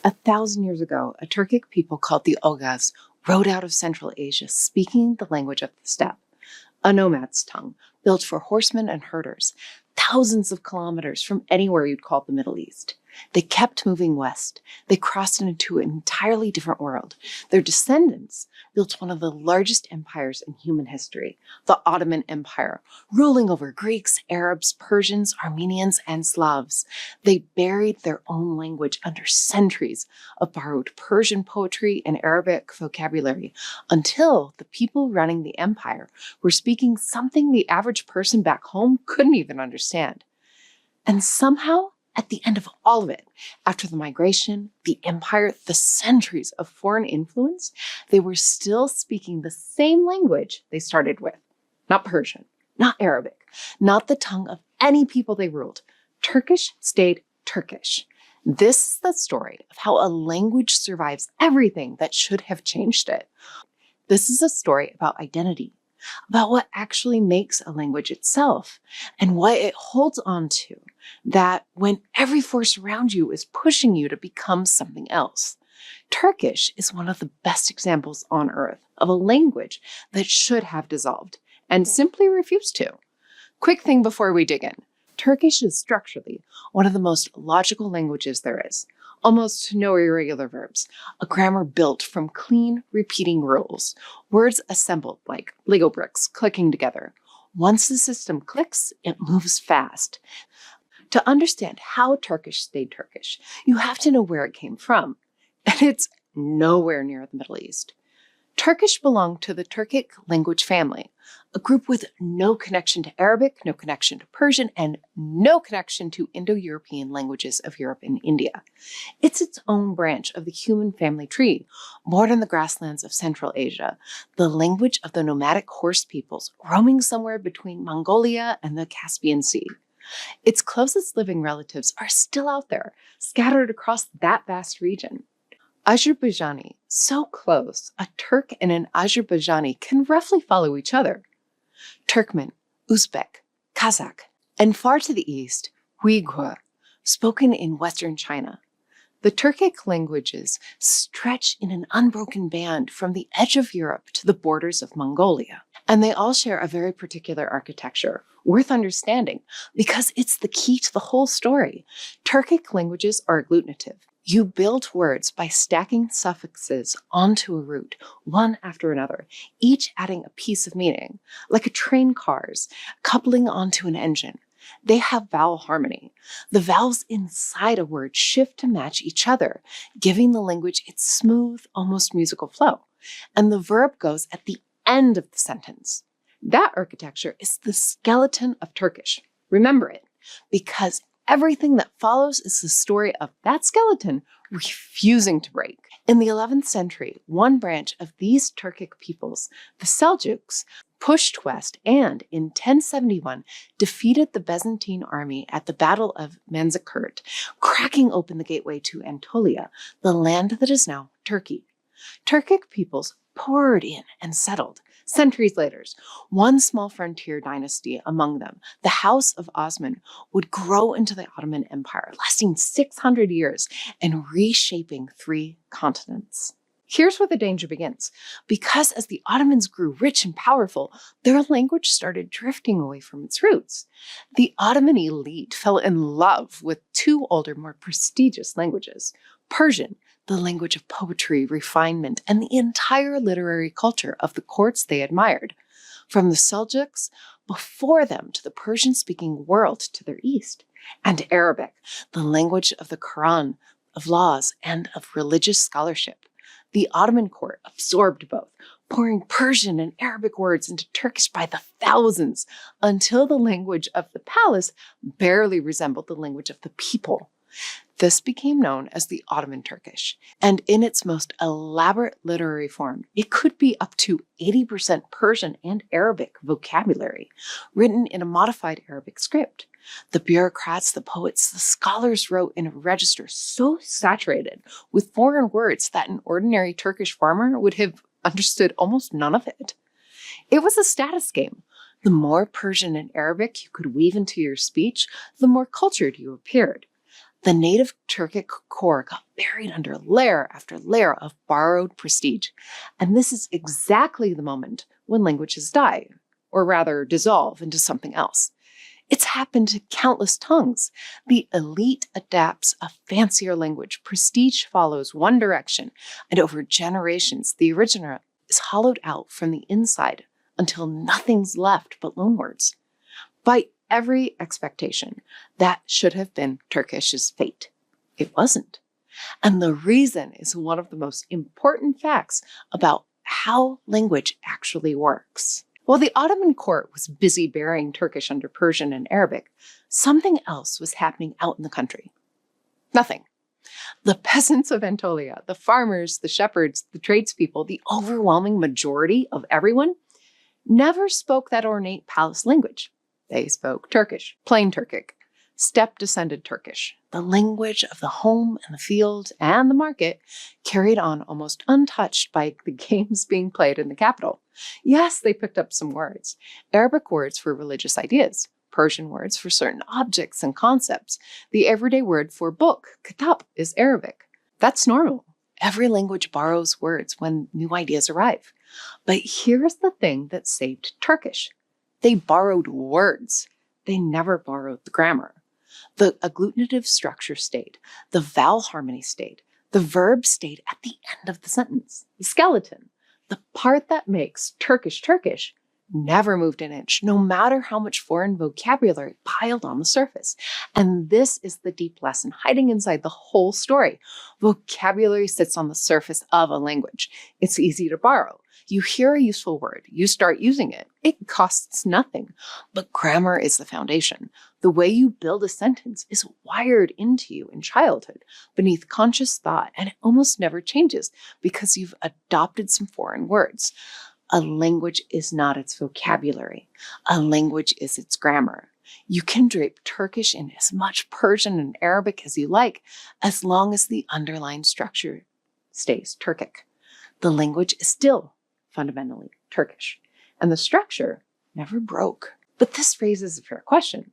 1,000 years ago, a Turkic people called the Oghaz rode out of Central Asia speaking the language of the steppe, a nomad's tongue built for horsemen and herders, thousands of kilometers from anywhere you'd call the Middle East. They kept moving west. They crossed into an entirely different world. Their descendants built one of the largest empires in human history, the Ottoman Empire, ruling over Greeks, Arabs, Persians, Armenians, and Slavs. They buried their own language under centuries of borrowed Persian poetry and Arabic vocabulary until the people running the empire were speaking something the average person back home couldn't even understand. And somehow, at the end of all of it, after the migration, the empire, the centuries of foreign influence, they were still speaking the same language they started with. Not Persian, not Arabic, not the tongue of any people they ruled. Turkish stayed Turkish. This is the story of how a language survives everything that should have changed it. This is a story about identity, about what actually makes a language itself and what it holds on to, that when every force around you is pushing you to become something else. Turkish is one of the best examples on earth of a language that should have dissolved and simply refused to. Quick thing before we dig in. Turkish is structurally one of the most logical languages there is. Almost no irregular verbs, a grammar built from clean, repeating rules, words assembled like Lego bricks clicking together. Once the system clicks, it moves fast. To understand how Turkish stayed Turkish, you have to know where it came from, and it's nowhere near the Middle East. Turkish belonged to the Turkic language family, a group with no connection to Arabic, no connection to Persian, and no connection to Indo-European languages of Europe and India. It's its own branch of the human family tree, born in the grasslands of Central Asia, the language of the nomadic horse peoples roaming somewhere between Mongolia and the Caspian Sea. Its closest living relatives are still out there, scattered across that vast region. Azerbaijani, so close, a Turk and an Azerbaijani can roughly follow each other. Turkmen, Uzbek, Kazakh, and far to the east, Uyghur, spoken in Western China. The Turkic languages stretch in an unbroken band from the edge of Europe to the borders of Mongolia. And they all share a very particular architecture, worth understanding, because it's the key to the whole story. Turkic languages are agglutinative. You build words by stacking suffixes onto a root, one after another, each adding a piece of meaning, like a train cars coupling onto an engine. They have vowel harmony. The vowels inside a word shift to match each other, giving the language its smooth, almost musical flow. And the verb goes at the end of the sentence. That architecture is the skeleton of Turkish. Remember it, because everything that follows is the story of that skeleton refusing to break. In the 11th century, one branch of these Turkic peoples, the Seljuks, pushed west and, in 1071, defeated the Byzantine army at the Battle of Manzikert, cracking open the gateway to Anatolia, the land that is now Turkey. Turkic peoples poured in and settled. Centuries later, one small frontier dynasty among them, the House of Osman, would grow into the Ottoman Empire, lasting 600 years and reshaping 3 continents. Here's where the danger begins. Because as the Ottomans grew rich and powerful, their language started drifting away from its roots. The Ottoman elite fell in love with 2 older, more prestigious languages: Persian, the language of poetry, refinement, and the entire literary culture of the courts they admired, from the Seljuks before them to the Persian-speaking world to their east, and Arabic, the language of the Quran, of laws, and of religious scholarship. The Ottoman court absorbed both, pouring Persian and Arabic words into Turkish by the thousands, until the language of the palace barely resembled the language of the people. This became known as the Ottoman Turkish, and in its most elaborate literary form, it could be up to 80% Persian and Arabic vocabulary, written in a modified Arabic script. The bureaucrats, the poets, the scholars wrote in a register so saturated with foreign words that an ordinary Turkish farmer would have understood almost none of it. It was a status game. The more Persian and Arabic you could weave into your speech, the more cultured you appeared. The native Turkic core got buried under layer after layer of borrowed prestige. And this is exactly the moment when languages die, or rather dissolve into something else. It's happened to countless tongues. The elite adapts a fancier language. Prestige follows one direction, and over generations, the original is hollowed out from the inside until nothing's left but loanwords. By every expectation, that should have been Turkish's fate. It wasn't. And the reason is one of the most important facts about how language actually works. While the Ottoman court was busy burying Turkish under Persian and Arabic, something else was happening out in the country. Nothing. The peasants of Anatolia, the farmers, the shepherds, the tradespeople, the overwhelming majority of everyone, never spoke that ornate palace language. They spoke Turkish, plain Turkic, steppe-descended Turkish, the language of the home and the field and the market, carried on almost untouched by the games being played in the capital. Yes, they picked up some words, Arabic words for religious ideas, Persian words for certain objects and concepts. The everyday word for book, kitab, is Arabic. That's normal. Every language borrows words when new ideas arrive. But here's the thing that saved Turkish. They borrowed words. They never borrowed the grammar. The agglutinative structure stayed. The vowel harmony stayed. The verb stayed at the end of the sentence. The skeleton, the part that makes Turkish Turkish, never moved an inch, no matter how much foreign vocabulary piled on the surface. And this is the deep lesson hiding inside the whole story. Vocabulary sits on the surface of a language. It's easy to borrow. You hear a useful word, you start using it. It costs nothing. But grammar is the foundation. The way you build a sentence is wired into you in childhood, beneath conscious thought, and it almost never changes because you've adopted some foreign words. A language is not its vocabulary. A language is its grammar. You can drape Turkish in as much Persian and Arabic as you like, as long as the underlying structure stays Turkic. The language is still fundamentally Turkish, and the structure never broke. But this raises a fair question.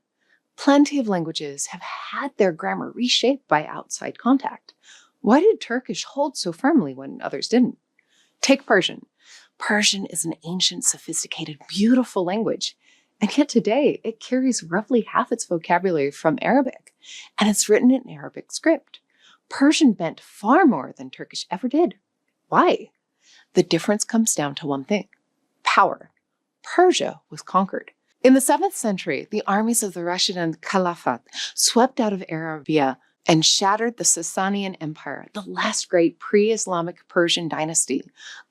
Plenty of languages have had their grammar reshaped by outside contact. Why did Turkish hold so firmly when others didn't? Take Persian. Persian is an ancient, sophisticated, beautiful language, and yet today it carries roughly half its vocabulary from Arabic, and it's written in Arabic script. Persian meant far more than Turkish ever did. Why? The difference comes down to one thing: power. Persia was conquered. In the 7th century, the armies of the Rashidun Caliphate swept out of Arabia and shattered the Sasanian Empire, the last great pre-Islamic Persian dynasty,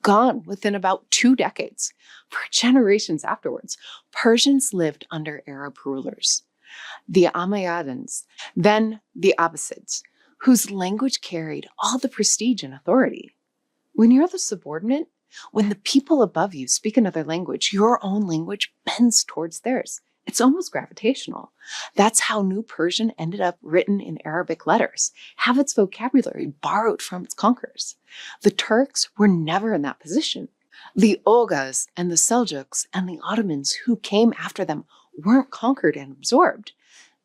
gone within about 2 decades. For generations afterwards, Persians lived under Arab rulers, the Umayyads, then the Abbasids, whose language carried all the prestige and authority. When you're the subordinate, when the people above you speak another language, your own language bends towards theirs. It's almost gravitational. That's how New Persian ended up written in Arabic letters, have its vocabulary borrowed from its conquerors. The Turks were never in that position. The Oghuz and the Seljuks and the Ottomans who came after them weren't conquered and absorbed.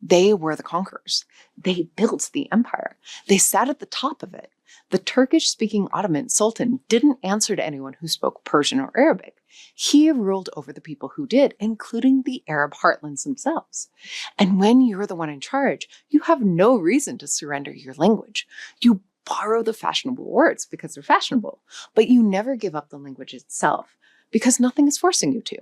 They were the conquerors. They built the empire. They sat at the top of it. The Turkish-speaking Ottoman Sultan didn't answer to anyone who spoke Persian or Arabic. He ruled over the people who did, including the Arab heartlands themselves. And when you're the one in charge, you have no reason to surrender your language. You borrow the fashionable words because they're fashionable, but you never give up the language itself because nothing is forcing you to.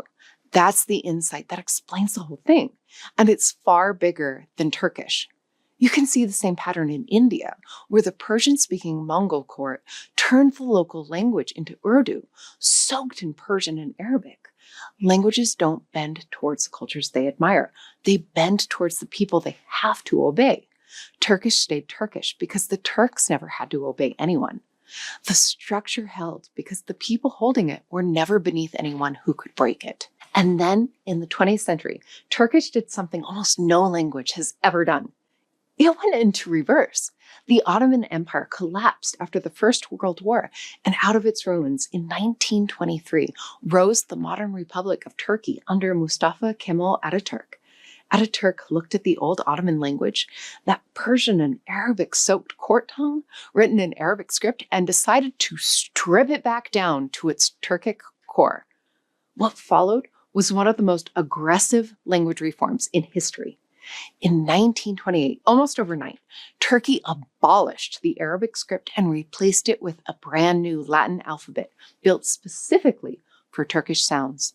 That's the insight that explains the whole thing. And it's far bigger than Turkish. You can see the same pattern in India, where the Persian-speaking Mongol court turned the local language into Urdu, soaked in Persian and Arabic. Languages don't bend towards the cultures they admire. They bend towards the people they have to obey. Turkish stayed Turkish because the Turks never had to obey anyone. The structure held because the people holding it were never beneath anyone who could break it. And then, in the 20th century, Turkish did something almost no language has ever done. It went into reverse. The Ottoman Empire collapsed after the First World War, and out of its ruins in 1923 rose the modern Republic of Turkey under Mustafa Kemal Ataturk. Ataturk looked at the old Ottoman language, that Persian and Arabic-soaked court tongue, written in Arabic script, and decided to strip it back down to its Turkic core. What followed was one of the most aggressive language reforms in history. In 1928, almost overnight, Turkey abolished the Arabic script and replaced it with a brand new Latin alphabet built specifically for Turkish sounds.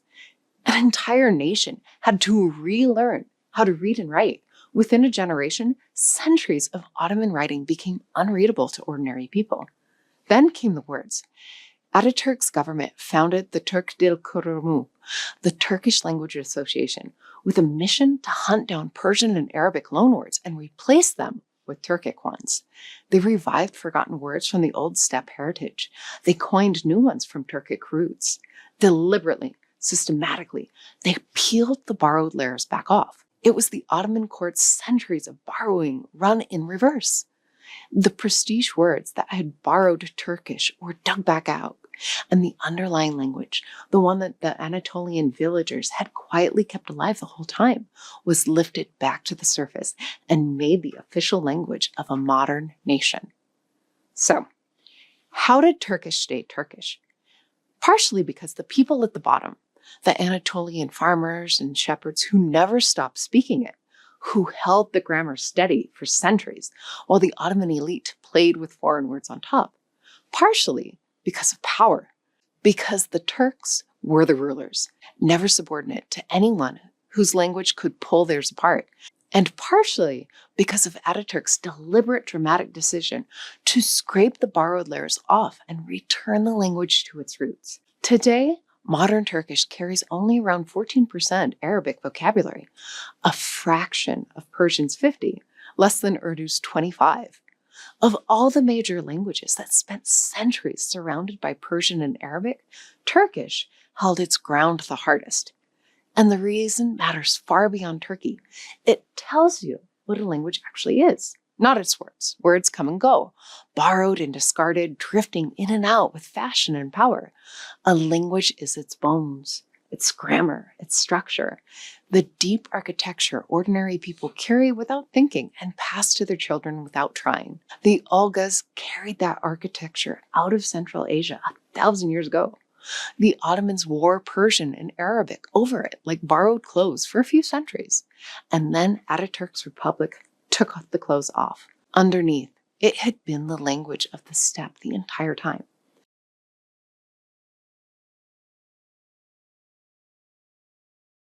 An entire nation had to relearn how to read and write. Within a generation, centuries of Ottoman writing became unreadable to ordinary people. Then came the words. Ataturk's government founded the Türk Dil Kurumu, the Turkish Language Association, with a mission to hunt down Persian and Arabic loanwords and replace them with Turkic ones. They revived forgotten words from the old steppe heritage. They coined new ones from Turkic roots. Deliberately, systematically, they peeled the borrowed layers back off. It was the Ottoman court's centuries of borrowing run in reverse. The prestige words that had borrowed Turkish were dug back out, and the underlying language, the one that the Anatolian villagers had quietly kept alive the whole time, was lifted back to the surface and made the official language of a modern nation. So, how did Turkish stay Turkish? Partially because the people at the bottom, the Anatolian farmers and shepherds who never stopped speaking it, who held the grammar steady for centuries, while the Ottoman elite played with foreign words on top. Partially because of power, because the Turks were the rulers, never subordinate to anyone whose language could pull theirs apart, and partially because of Ataturk's deliberate dramatic decision to scrape the borrowed layers off and return the language to its roots. Today, modern Turkish carries only around 14% Arabic vocabulary, a fraction of Persian's 50, less than Urdu's 25. Of all the major languages that spent centuries surrounded by Persian and Arabic, Turkish held its ground the hardest. And the reason matters far beyond Turkey. It tells you what a language actually is. Not its words. Words come and go, borrowed and discarded, drifting in and out with fashion and power. A language is its bones, its grammar, its structure, the deep architecture ordinary people carry without thinking and pass to their children without trying. The Olgas carried that architecture out of Central Asia 1,000 years ago. The Ottomans wore Persian and Arabic over it like borrowed clothes for a few centuries. And then Ataturk's republic took the clothes off. Underneath, it had been the language of the steppe the entire time.